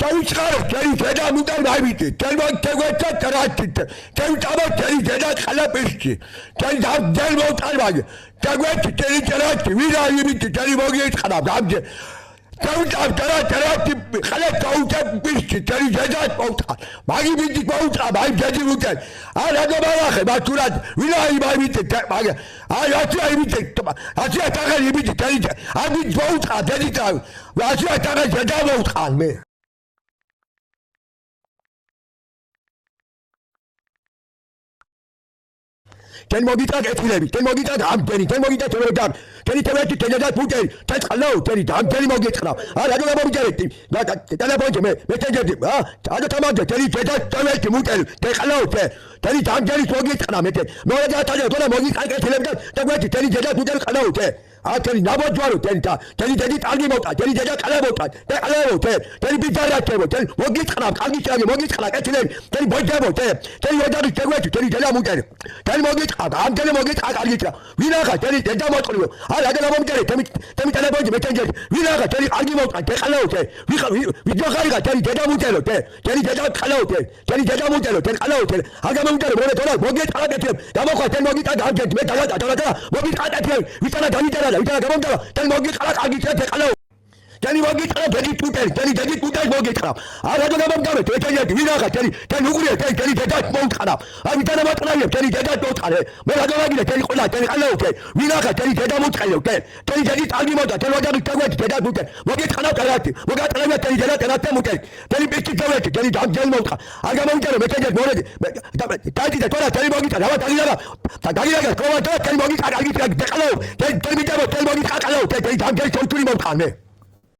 დაიწყარო თელი დედა მუდარ მაივიტი თელმოგეთა ტრატით თელტაბა თელი დედა ყალაპისკი თელ მოტალბაგ დაგვეთ თელი ტრატი ვირა იმიტი თელი მოგიეწყანა გამჯე თელტაბ ტრატი ყალაპ დაუტა პისკი თელი დედა პოტა მაგი მიდი პოტა მაი დედი მუტენ არა გამარახე მათურად ვირა იმიტი მაგ აი ათია იმიტი ათია თაღი იმიტი თელი ამი პოტა დედი და ათია თაღი დედა მოტყან მე Ten mogita getulemi, ten mogita amteni, ten mogita tolodam, teni teveti teneda puteri, ten xalao, teni dam teni mogitra. Ara do mogitereti. Telefon me tejedi. Ada tamamda teni teda teveti muteri, ten xalao te. Teni dam teni mogitra mete. Mora da tade tola mogita getulemda, teveti teni teda puteri xalao te. Teni nabojwaro teni ta. Teni tedi talgi mota, teni teda xalabota. Te xalao te. Teni bizarra tebo, teni mogitra, qalgi chagi mogitra getulemi. Teni bojabo te. Teni yodari teveti teni teda muteri. Teni mogitra ამ ტელემოგიტა კარგითა ვინახა თელი დედა მოწყლიო არა და მომწერე თემი ტელეფონი მეთენჯერ ვინახა თელი კარგი მოვყა დეხალაოთე ვიდოხარიგა თელი დედა მუტეროთე თელი დედა ხალაოთე თელი დედა მუტეროთე ხალაოთე აგა მომწერე მორე თორა მოგიტა კეთე დამოხვა თელი მოგიტა გამჯეთ მე დაგატა მოგიტა კეთე ვიტანა დამიტარა ვიტანა გამომწერა თელი მოგიტა კარგითა დეხალაო Teni mogitra teni puteri teni tedi puteri mogitra ara do gamamdame teni vinaga teni uguria teni dedat moutqana avitana matqlavia teni dedat moutqane me ra gavagile teni qola teni qalaote vinaga teni deda moutqaleo teni dedi talgi moda teni wadagi tagweti dedat muteri mogitqana qarati mogatqlavia teni dedat qarate muteri teni bisti taveti teni damjel moutqa aga momtere metejet moredi tadi da tora teni mogitra lava dagilaga kova teni mogitra agitra deqalao teni bitabo teni mogitra qalao teni damjel chouturi moutqane